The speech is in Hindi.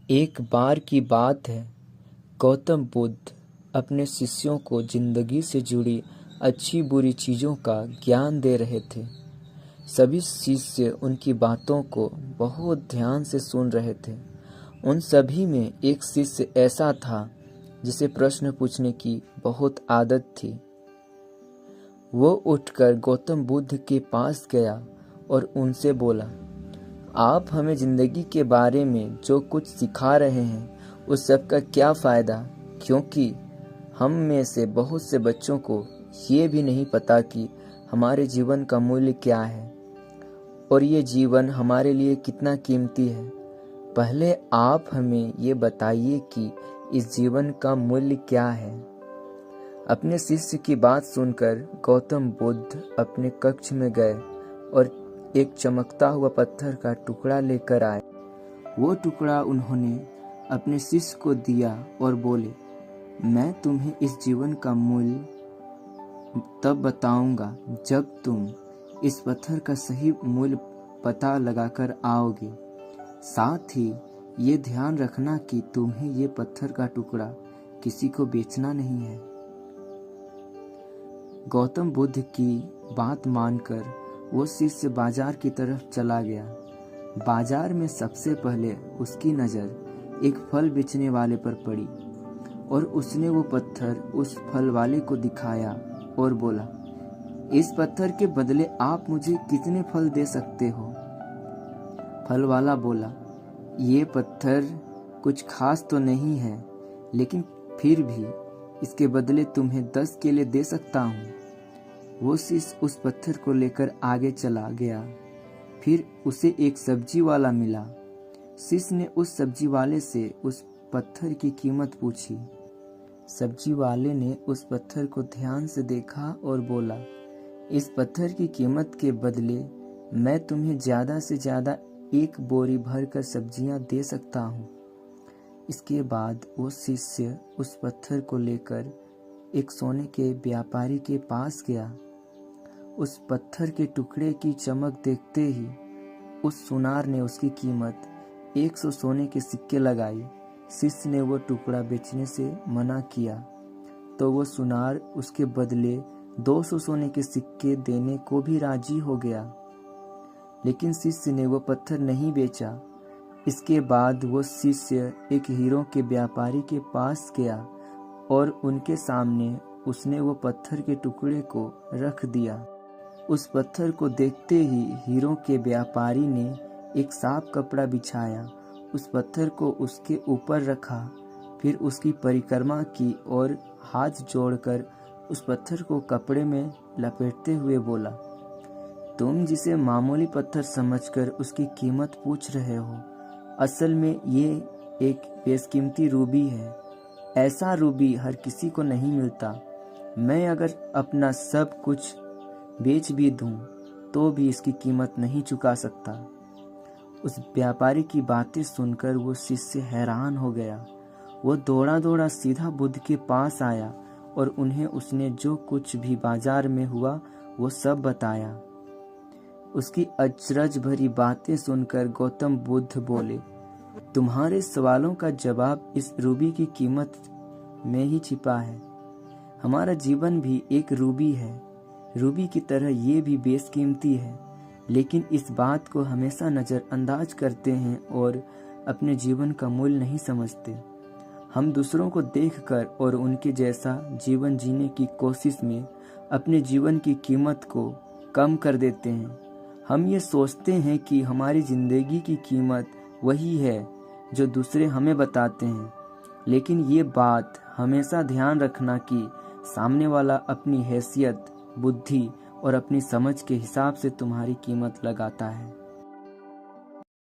एक बार की बात है, गौतम बुद्ध अपने शिष्यों को जिंदगी से जुड़ी अच्छी बुरी चीज़ों का ज्ञान दे रहे थे। सभी शिष्य उनकी बातों को बहुत ध्यान से सुन रहे थे। उन सभी में एक शिष्य ऐसा था जिसे प्रश्न पूछने की बहुत आदत थी। वो उठकर गौतम बुद्ध के पास गया और उनसे बोला, आप हमें जिंदगी के बारे में जो कुछ सिखा रहे हैं उस सब का क्या फ़ायदा, क्योंकि हम में से बहुत से बच्चों को ये भी नहीं पता कि हमारे जीवन का मूल्य क्या है और ये जीवन हमारे लिए कितना कीमती है। पहले आप हमें ये बताइए कि इस जीवन का मूल्य क्या है। अपने शिष्य की बात सुनकर गौतम बुद्ध अपने कक्ष में गए और एक चमकता हुआ पत्थर का टुकड़ा लेकर आए। वो टुकड़ा उन्होंने अपने शिष्य को दिया और बोले, मैं तुम्हें इस जीवन का मूल्य तब बताऊंगा जब तुम इस पत्थर का सही मूल्य पता लगाकर आओगे। साथ ही ये ध्यान रखना कि तुम्हें ये पत्थर का टुकड़ा किसी को बेचना नहीं है। गौतम बुद्ध की बात मानकर वो शिष्य बाजार की तरफ चला गया। बाजार में सबसे पहले उसकी नज़र एक फल बेचने वाले पर पड़ी और उसने वो पत्थर उस फल वाले को दिखाया और बोला, इस पत्थर के बदले आप मुझे कितने फल दे सकते हो? फल वाला बोला, ये पत्थर कुछ खास तो नहीं है, लेकिन फिर भी इसके बदले तुम्हें 10 केले दे सकता हूँ। वो शिष्य उस पत्थर को लेकर आगे चला गया। फिर उसे एक सब्जी वाला मिला। शिष्य ने उस सब्जी वाले से उस पत्थर की कीमत पूछी। सब्जी वाले ने उस पत्थर को ध्यान से देखा और बोला, इस पत्थर की कीमत के बदले मैं तुम्हें ज़्यादा से ज़्यादा 1 बोरी भर कर सब्जियाँ दे सकता हूँ। इसके बाद वो शिष्य उस पत्थर को लेकर एक सोने के व्यापारी के पास गया। उस पत्थर के टुकड़े की चमक देखते ही उस सुनार ने उसकी कीमत 100 सोने के सिक्के लगाई। शिष्य ने वो टुकड़ा बेचने से मना किया तो वो सुनार उसके बदले 200 सोने के सिक्के देने को भी राजी हो गया, लेकिन शिष्य ने वो पत्थर नहीं बेचा। इसके बाद वो शिष्य एक हीरों के व्यापारी के पास गया और उनके सामने उसने वो पत्थर के टुकड़े को रख दिया। उस पत्थर को देखते ही हीरों के व्यापारी ने एक साफ कपड़ा बिछाया, उस पत्थर को उसके ऊपर रखा, फिर उसकी परिक्रमा की और हाथ जोड़कर उस पत्थर को कपड़े में लपेटते हुए बोला, तुम जिसे मामूली पत्थर समझकर उसकी कीमत पूछ रहे हो, असल में ये एक बेशकीमती रूबी है। ऐसा रूबी हर किसी को नहीं मिलता। मैं अगर अपना सब कुछ बेच भी दूं तो भी इसकी कीमत नहीं चुका सकता। उस व्यापारी की बातें सुनकर वो शिष्य हैरान हो गया। वो दौड़ा दौड़ा सीधा बुद्ध के पास आया और उन्हें उसने जो कुछ भी बाजार में हुआ वो सब बताया। उसकी अचरज भरी बातें सुनकर गौतम बुद्ध बोले, तुम्हारे सवालों का जवाब इस रूबी की कीमत में ही छिपा है। हमारा जीवन भी एक रूबी है। रूबी की तरह ये भी बेशकीमती है, लेकिन इस बात को हमेशा नज़रअंदाज करते हैं और अपने जीवन का मूल्य नहीं समझते। हम दूसरों को देखकर और उनके जैसा जीवन जीने की कोशिश में अपने जीवन की कीमत को कम कर देते हैं। हम ये सोचते हैं कि हमारी ज़िंदगी की कीमत वही है जो दूसरे हमें बताते हैं, लेकिन ये बात हमेशा ध्यान रखना कि सामने वाला अपनी हैसियत, बुद्धि और अपनी समझ के हिसाब से तुम्हारी कीमत लगाता है।